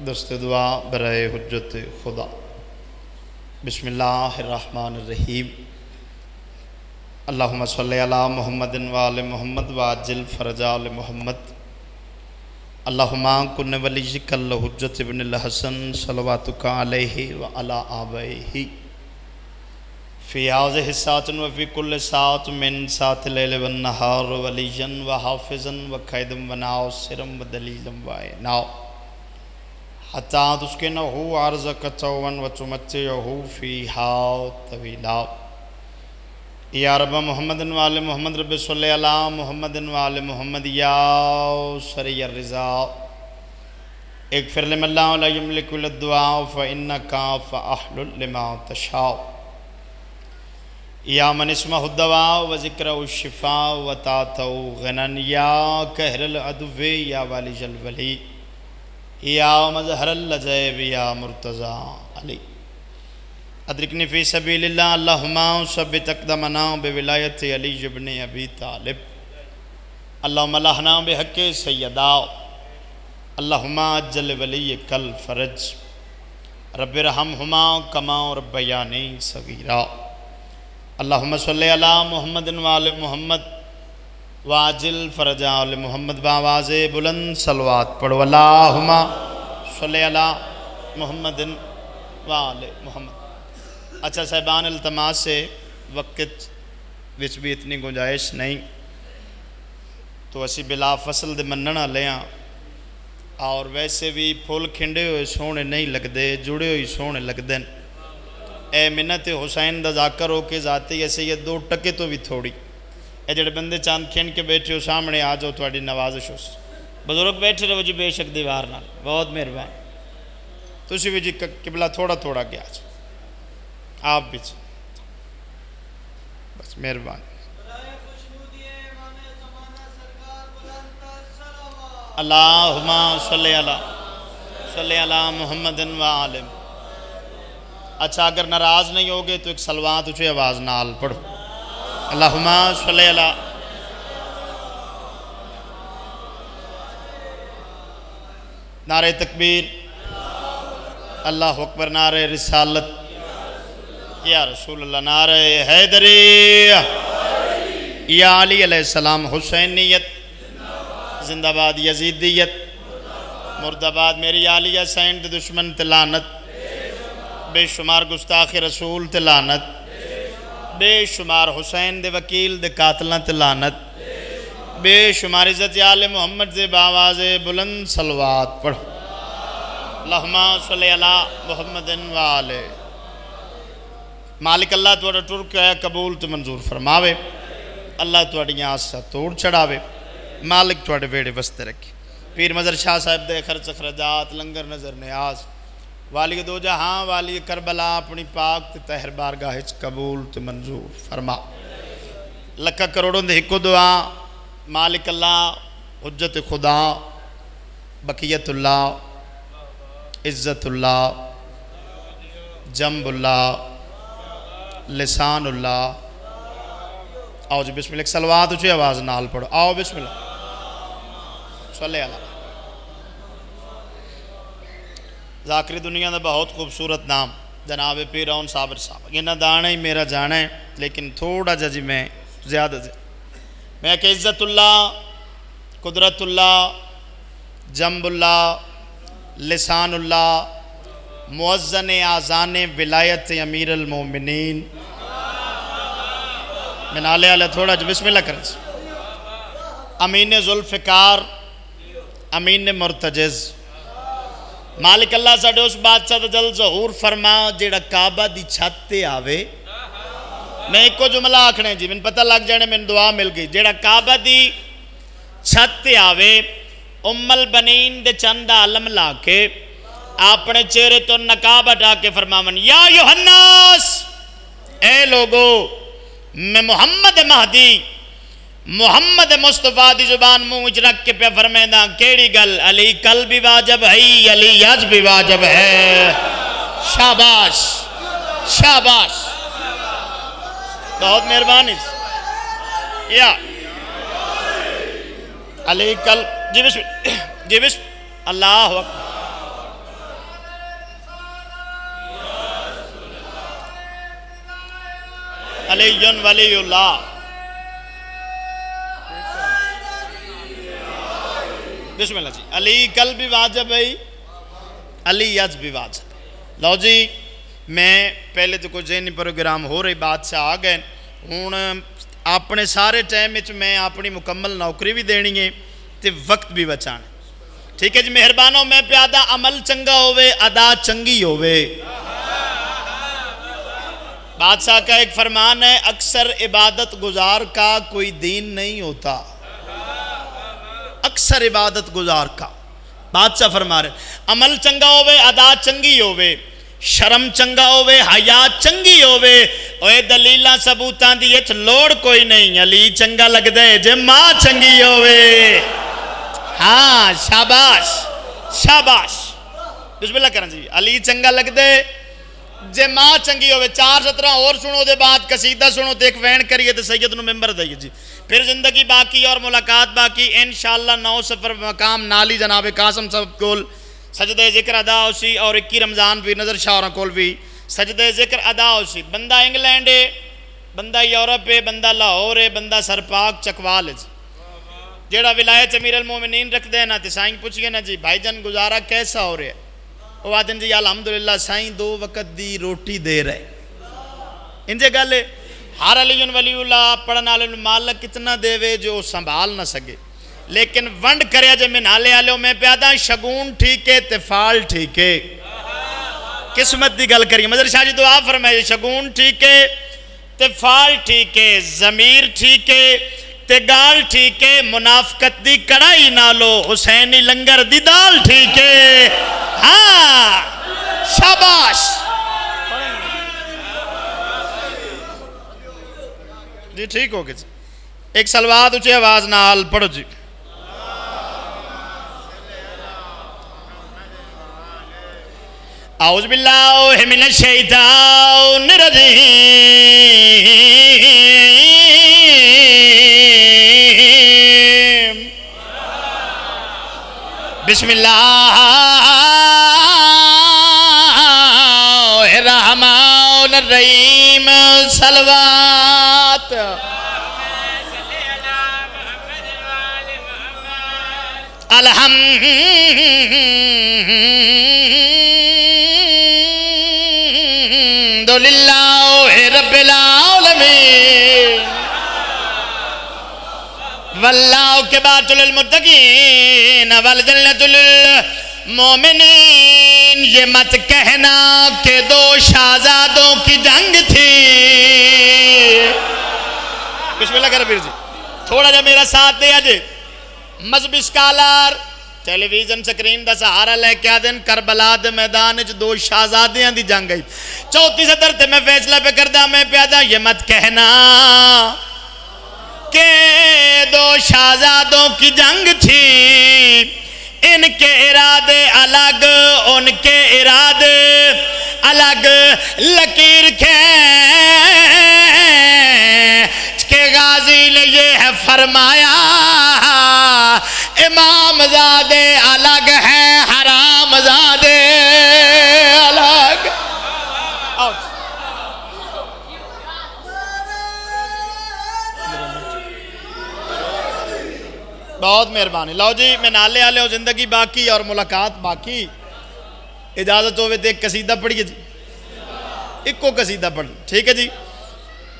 دست دعا برائے حجت خدا۔ بسم اللہ الرحمن الرحیم۔ اللہم صلی علی محمد وآل محمد وعجل فرج آل محمد۔ اللہم کن ولیک الحجت ابن الحسن صلواتک علیہ وعلی آبائہ فی هذه الساعة وفي كل ساعة من ساعة الليل والنهار وليا وحافظا وقائدا وناصرا ودليلا وعينا حتى تسكنه أرضك طوعا وتمتعه فيها طويلا۔ یا رب محمد وآل محمد رب صلی علی محمد وآل محمد یا سریع الرضا اغفر لمن لا يملك الدعاء فإنك فأحل لما تشاء۔ یا من اسمہ الدواء و ذکرہ الشفاء و تاتو غنن یا قہر العدو یا والی الولی یا مظہر اللجیب یا مرتضی علی۔ ادرکنی فی سبیل اللہ اللہم ثبت اقدامنا بولایت علی ابن ابی طالب۔ اللہم لہنا بحق سیدہ اللہم اجل ولیک الفرج رب ارحمہما کما ربیانی صغیرا۔ اللہم صلی علی محمد وآل محمد واجل فرج آل محمد باواز بلند صلوات پڑھو۔ اللہم صلی علی محمد وآل محمد۔ اچھا صاحبان التماس سے وقت وچ بھی اتنی گنجائش نہیں تو اسی بلا فصل دے مننا لیاں اور ویسے بھی پھول کھنڈے ہوئے سونے نہیں لگ دے جڑے ہوئے سونے لگ دیں۔ اے منت حسین دا ذاکر ہو کے ذاتی ایسے یہ دو ٹکے تو بھی تھوڑی اے جڑے بندے چاند کھین کے بیٹھے ہو سامنے آ جاؤ تھوڑی نوازش ہو۔ بزرگ بیٹھے رہو جی بے شک دیوار نال بہت مہربان تسی بھی جی قبلہ تھوڑا تھوڑا گیا جی آپ بھی بس مہربان۔ اللہم صلی علی محمد وآل۔ اچھا اگر ناراض نہیں ہوگے تو ایک سلوات اچھے آواز نال پڑھو۔ اللہم صلی علی نعرہ تکبیر اللہ اکبر نعرہ رسالت یا رسول اللہ نعرہ حیدری یا علی علیہ السلام حسینیت زندہ باد یزیدیت مرد آباد میری عالیہ سین دے دشمن تلانت بے شمار گستاخ رسول تلانت بے شمار حسین دے وکیل دے قاتلان تلانت بے شمار عزت آل محمد دے باواز بلند صلوات پڑھو۔ اللہم صلی علی محمد وآلہ۔ مالک اللہ توڑا ٹرک ہے قبول تو منظور فرماوے اللہ توڑی آسا توڑ چڑھاوے مالک توڑے ویڑے وستے رکھے پیر مظہر شاہ صاحب دے خرچ اخراجات لنگر نظر نیاز والی دو جہاں والی کربلا اپنی پاک تے تہر بارگاہ قبول تے منظور فرما۔ لکھا کروڑوں دے ہکو دعا مالک اللہ حجت خدا بقیت اللہ عزت اللہ جنب اللہ لسان اللہ۔ آؤ جی بسم اللہ ایک سلوات اچھے آواز نال پڑھو۔ آؤ بسم اللہ صلی اللہ۔ ذاکری دنیا دا بہت خوبصورت نام جناب پیر اون صابر صاحب یہ نہ دانا ہی میرا جانا ہے لیکن تھوڑا جا جی میں زیادہ میں کہ عزت اللہ قدرت اللہ جنب اللہ لسان اللہ مؤذن آذان ولایت امیر المومنین میں نالے آلہ تھوڑا جو بسم اللہ کریں امین ذوالفقار امین مرتجز مالک اللہ ساڑھے اس بادشاہ دا جل ظہور فرما جیڑا کعبہ دی چھتے آوے میں ایک کو جملہ آکھنے جی من پتہ لگ جانے من دعا مل گئی جیڑا کعبہ دی چھتے آوے ام البنین دے چند عالم لاکے اپنے چہرے تو نقاب ہٹا کے فرماون یا یوحناس اے لوگو میں محمد مہدی محمد مصطفیٰ دی زبان منہ رکھ کے پہ فرمیدہ کیڑی گل علی کل بھی واجب ہے علی یج بھی واجب ہے۔ شاباش شاباش بہت مہربانی یا علی کل جی بسم اللہ اکبر علی ولی اللہ. بسم اللہ جی. علی کل بھی واجب ہے، علی آج بھی واجب. لو جی میں پہلے تو کوئی ذہنی پروگرام ہو رہی بات سے آ گئے ہوں اپنے سارے ٹائم میں اپنی مکمل نوکری بھی دینی ہے تے وقت بھی بچانا. ٹھیک ہے جی مہربانوں میں پیادہ عمل چنگا ہوئے ادا چنگی ہوئے. بادشاہ کا ایک فرمان ہے اکثر عبادت گزار کا کوئی دین نہیں ہوتا. اکثر عبادت گزار کا بادشاہ فرما رہے عمل چنگا ہوئے ادا چنگی ہوئے شرم چنگا ہوئے حیا چنگی ہوئے اوے دلیلاں ثبوتاں دی اچھ لوڑ کوئی نہیں. علی چنگا لگ دے جے ماں چنگی ہوئے. ہاں شاباش شاباش. بسم اللہ کرن جی. علی چنگا لگ دے جے ماں چنگی ہوئے. 4:17 اور سنو دے بعد قصیدہ سنو تے ایک وین کریے تے سید نو ممبر دائیے جی. پھر زندگی باقی اور ملاقات باقی انشاءاللہ 9 سفر مقام نالی جناب قاسم صاحب کول سجدہ ذکر ادا ہوسی اور 21 رمضان بھی نظر شاہراں کول بھی سجدہ ذکر ادا ہوسی. بندہ انگلینڈ ہے، بندہ یورپ ہے، بندہ لاہور ہے، بندہ سرپاک چکوال ہے جی. جیڑا ولایت امیر المومنین رکھ دے نا تے سائیں پوچھئے نا جی بھائی جان گزارا کیسا ہو رہا ہے؟ وہ آدھن جی الحمدللہ سائیں 2 وقت دی روٹی دے رہے. انجھے گالے ہر علی ولی اللہ پڑھنا والے مالک کتنا دے وے جو سنبھال نہ سکے لیکن ونڈ کریا جے میں نالے آلے میں پیادا شگون ٹھیکے تے فال ٹھیکے. قسمت دی گل کریے مظہر شاہ جی دعا فرمائے شگون ٹھیکے تے فال ٹھیکے ضمیر ٹھیکے تے گال ٹھیکے منافقت دی کڑائی نالو حسینی لنگر دی دال ٹھیکے. ہاں شاباش جی ٹھیک ہو گئے جی. ایک سلوات اچھے آواز نال پڑھو جی. اعوذ باللہ من الشیطان الرجیم بسم اللہ الرحمن الرحیم. صلوات الحمد للہ رب العالمین واللہ کبات للمتقین والجنت للمومنین. یہ مت کہنا کہ 2 شہزادوں کی جنگ تھی. بسم اللہ کر پھر جی تھوڑا جا میرا ساتھ دیا جی. مذہبی سکالار ٹیلی ویژن سکرین دا سہارا لے کیا دن کربلا دے میدان 2 شہزادیاں دی جنگ گئی. 34 صدر تے میں فیصلہ پہ کردہ میں پیادا یہ مت کہنا کہ 2 شہزادوں کی جنگ تھی. ان کے ارادے الگ ان کے ارادے الگ. لکیر کھینچ کے غازی نے یہ ہے فرمایا امام زادے الگ ہیں حرام زادے الگ. بہت مہربانی. لو جی میں نالے آلے ہو زندگی باقی اور ملاقات باقی. اجازت ہوئے تو ایک قصیدہ پڑھیے جی. ایک کو قصیدہ پڑھ ٹھیک ہے جی.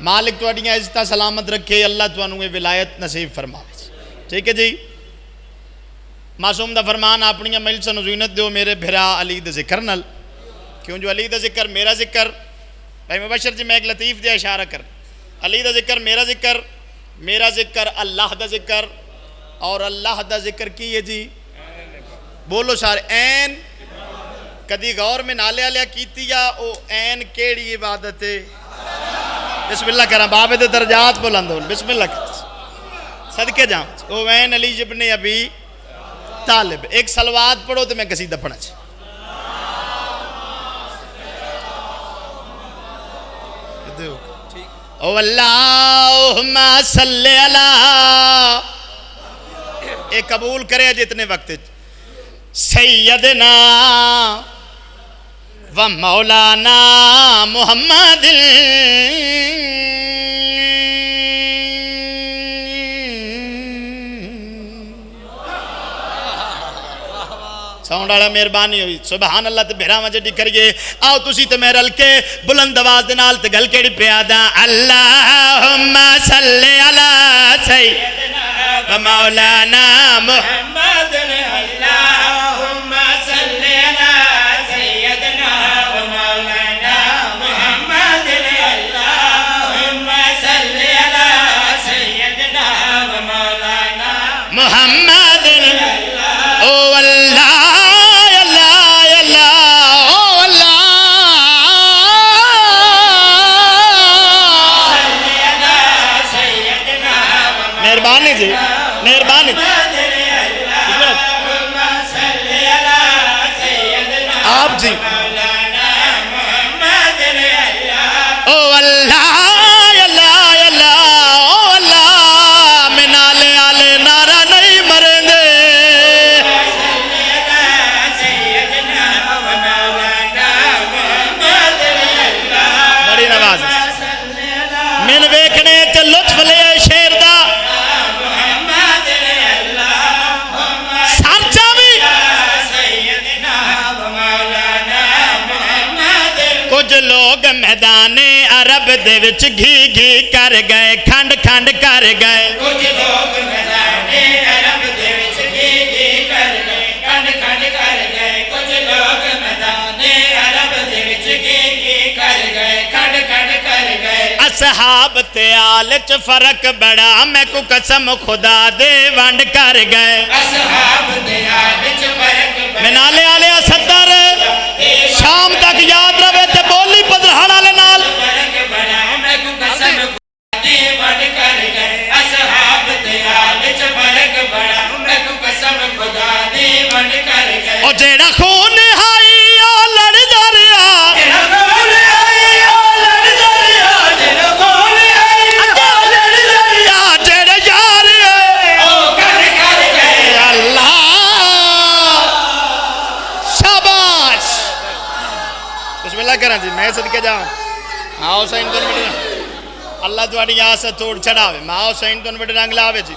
مالک تو اڈیاں عزتہ سلامت رکھے اللہ تو انہوں ولایت نصیب فرمائے ٹھیک ہے جی. معصوم دا فرمان اپنی مل سے نزوینت دیو میرے بھرا علی دا ذکر نل. کیوں جو علی دا ذکر میرا ذکر بھائی مبشر جی میں ایک لطیف دیا اشارہ کر. علی دا ذکر میرا ذکر اللہ دا ذکر اور اللہ دا ذکر کی ہے جی بولو سارے این کدی غور میں نالے آلیا کیتی یا او این کیڑی عبادت ہے. بسم اللہ کرام بابے دے درجات بلندون. بسم اللہ کرام صدقے جاؤں او این علی ابن ابی طالب. ایک سلوات پڑھو تو میں قصیدہ پڑھا چاہیے. او اللہم صلی اللہ اے قبول کرے جتنے وقت سیدنا و مولانا محمد ساؤنڈ والا مہربانی ہوئی سبحان اللہ تے بہراواں جڑی کریے آؤ تسی تے میں رل کے بلند آواز دے نال تے گل کیڑی پیادا اللہم صلی علی سیدنا و مولانا محمد اللہم صلی علی سیدنا و مولانا محمد اللہم صلی علی سیدنا و مولانا محمد او اللہ مہربانی جی مہربانی آپ جی او اللہ اللہ اللہ او اللہ میں نالے آلے نعرہ نہیں مریں دے بڑی نواز من ویکھنے تے لطف لے شیر دا کچھ لوگ میدان عرب دے وچ گھی گھی کر گئے کھنڈ کھنڈ کر گئے کچھ لوگ میدان عرب دے وچ گھی گھی کر گئے کھنڈ کھنڈ کر گئے کچھ لوگ میدان عرب دے وچ گھی گھی کر گئے کھنڈ کھنڈ کر گئے اصحاب تے آل چ فرق بڑا میں کو قسم خدا دے ونڈ کر گئے اصحاب تے آل چ فرق بڑا میں نالے آلے صدر شام تک یاد رہے تے بولی پدرہڑ آلے نال فرق بڑا میں کو قسم خدا دے ونڈ کر گئے اصحاب تے آل چ فرق بڑا میں کو قسم خدا دے ونڈ کر گئے او جیڑا خون ہائی او لڑ دریا جیڑے یار اللہ شاباش بسم اللہ کریں جی میں صدقے جاؤں آؤ سائن تو نمٹر اللہ توڑی آسا توڑ چھڑاوے میں آؤ سائن تو نمٹر رنگ لاوے جی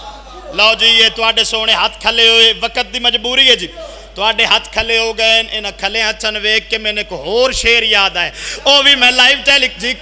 لو جی یہ توڑے سونے ہاتھ کھلے ہوئے وقت دی مجبوری ہے جی توڑے ہاتھ کھلے ہو گئے انہا کھلے ہاتھن ویک کے میں نے کو اور شیر یاد آئے او بھی میں لائیو ٹیلک جی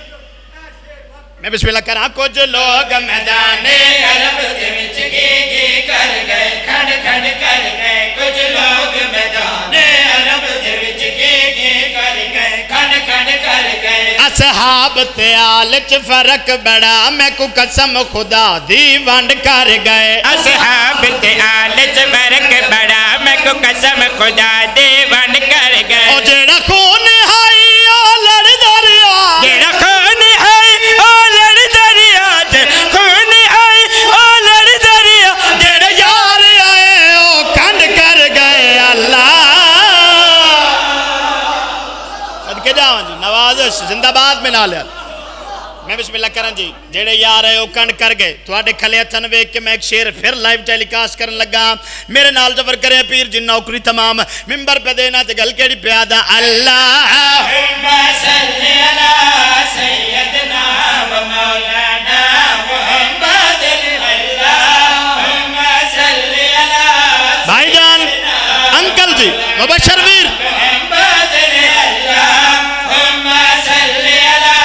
میں بسم اللہ کرا کچھ لوگ میدان عرب دے وچ گھی گھی کر گئے کھنڈ کھنڈ کر گئے کچھ لوگ میدان عرب دے وچ گھی گھی کر گئے کھنڈ کھنڈ کر گئے اصحاب تے آل چ فرق بڑا میں کو قسم خدا دی ونڈ کر گئے اصحاب تے آل چ فرق بڑا میں کو قسم خدا دے ونڈ کر گئے او جیڑا خون ہائی او لڑ دریا جیڑا خون ہے او لڑ دریا خون ہے او لڑ دریا جیڑے یار آئے او کھنڈ کر گئے اللہ صدقے جاؤں جی نوازش زندہ باد میں نالے میں بسم اللہ کرن جی جیڑے یار ہے او کنڈ کر گئے تو آڈے کھلے ہتھن ویک کے میں ایک شیر پھر لائیو ٹیلی کاسٹ کرن لگا میرے نال جبر کرے پیر جن نوکری تمام ممبر پہ دینا تے گل کیڑی پیادا اللہم صلی علی سیدنا و مولانا محمد اللہم صلی علی بھائی جان انکل جی مبشر ویر محمد اللہم صلی علی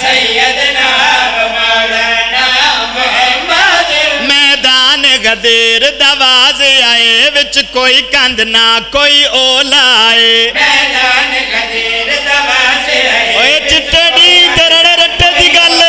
سیدنا و مولانا محمد میدان غدیر دواز آئے وچ کوئی کند نہ کوئی اولا آئے میدان غدیر دواز آئے اوے چٹے دی تیرے رٹے دی گل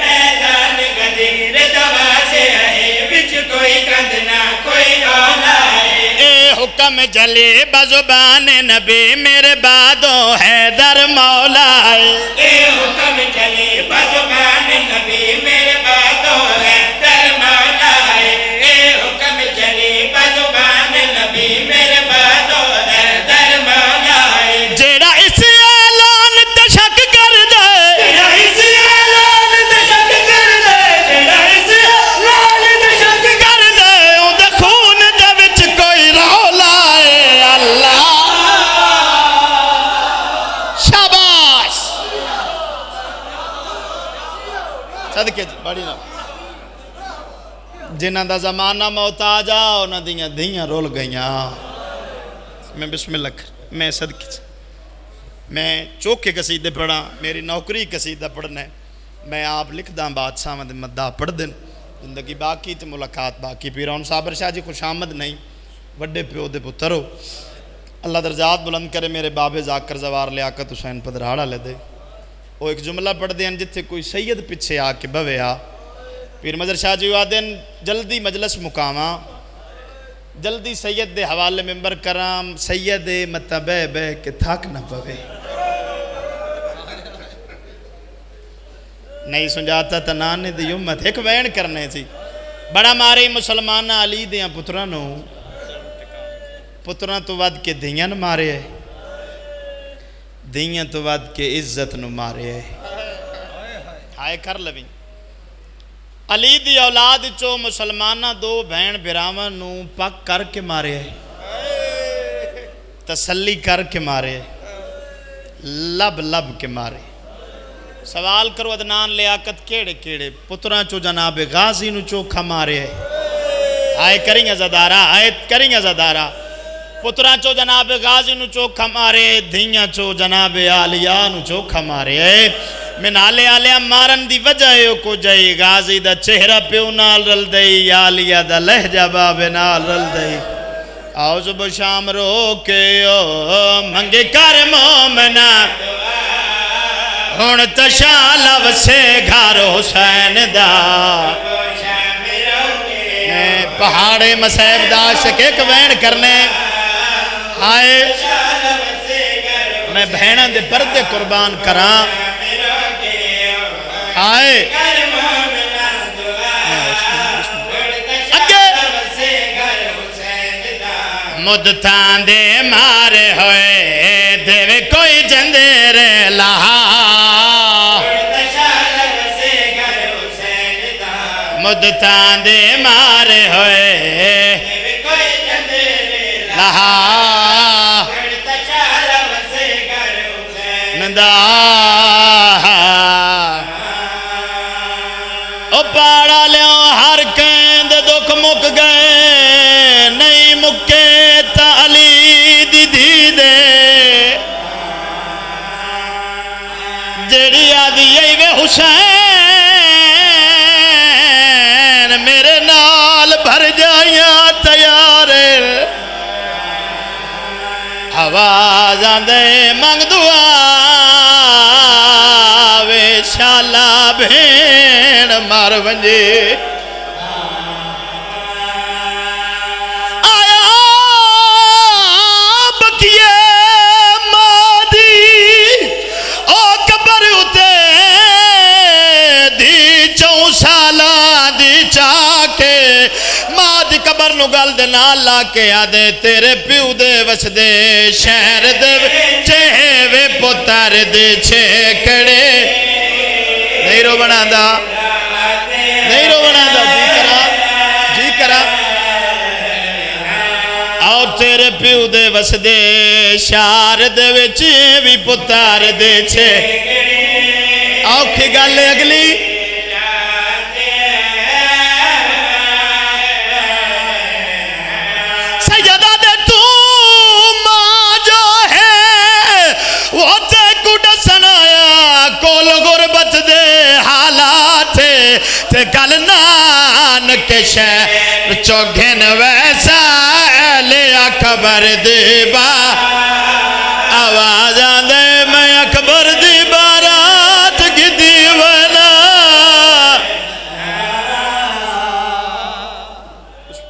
میدان غدیر دواز آئے وچ کوئی کند نہ کوئی اولا آئے اے حکم جلے بزبان نبی میرے بادوں حیدر مولا آئے اے حکم چلے بزبان نبی میرے بادوں حیدر مولا آئے اے حکم چلے بزبان نبی میرے بادوں حیدر مولا آئے جیڑا اس اعلان تے شک کر دے تیرا اس اعلان تے شک کر دے تیرا اس اعلان تے شک کر دے اون دے خون دے وچ کوئی رولا اے اللہ شاباش صدقے جی بڑی نہ جنہاں دا زمانہ محتاج آ انہاں دیاں دھیاں رول گئیاں میں بسم اللہ کر میں صدقے میں چوکے قصیدے پڑھا میری نوکری قصیدہ پڑھنا ہے میں آپ لکھ داں بادشاہ مد مدہ پڑھ دن زندگی باقی تے ملاقات باقی پیران صابر شاہ جی خوش آمد نہیں وڈے پیو دے پترو اللہ درجات بلند کرے میرے بابے ذاکر زوار لیاقت حسین پدرہاڑا لے دے وہ ایک جملہ پڑھ دیں جتھے کوئی سید پچھے آ کے بوے آ پیر مظہر شاہ جی آدن جلدی مجلس مقامہ جلدی سید دے حوالے ممبر کرام سید متبہ بے کے تھاک نہ پوے نہیں سنجاتا تنانے دی امت ایک وین کرنے تھی بڑا مارے مسلمانہ علی دیاں پترانوں پتران تو ود کے دیاں مارے ہے دیاں تو ود کے عزت نو مارے ہے ہائے کر لویں علی دی اولاد چو مسلمانہ دو بہن براواں نو پک کر کے مارے ہے تسلی کر کے مارے ہے لب لب کے مارے سوال کرو عدنان لیاقت کیڑے کیڑے پتران چو جناب غازی نو چوکھا مارے ہے آئے کریں ازادارہ آئے کریں ازادارہ پتران چو جناب غازی نو چوکھا مارے دھیاں چو جناب آلیہ نو چوکھا مارے ہے من آلیہ مارن دی وجہ کو جائی غازی دا چہرہ پیو نال رل دئی آلیہ دا لہجہ باب نال رل دئی آؤ صبح شام رو کے منگے کر مومنہ ہون تشالب سے گھر حسین دا پہاڑے مسیب دا شکیک وین کرنے آئے میں بہنہ دے پردے قربان کران آئے مدتان دے مارے ہوئے دیوے کوئی جندے رے لہا مدتان دے مارے ہوئے لہا ندا او پاڑا لیاں ہر کیند دکھ مک گئے نہیں مکے تا علی دی دی دے جیڑی آدھی یہی وے حسین میرے نال بھر جائیاں تیارے آواز آندے منگ دعا وے شالا بھین مار ونجے آیا بکیے مادی او قبر اتے دی چون سالا دی چاکے ماد قبر نو گل دے نال لا کے آدے تیرے پیو دے وس دے شہر دے چہوے پتر دے چھکڑے نہیں رو بنا دا نہیں رو بنا دا جی کرا آؤ تیرے پیو دے وس دے شہر دے چہوے پتر دے چھکڑے آؤ کھی گالے اگلی کول غربت دے حالات تے گل نانک شہر چوگھن ویسا لیا خبر دے با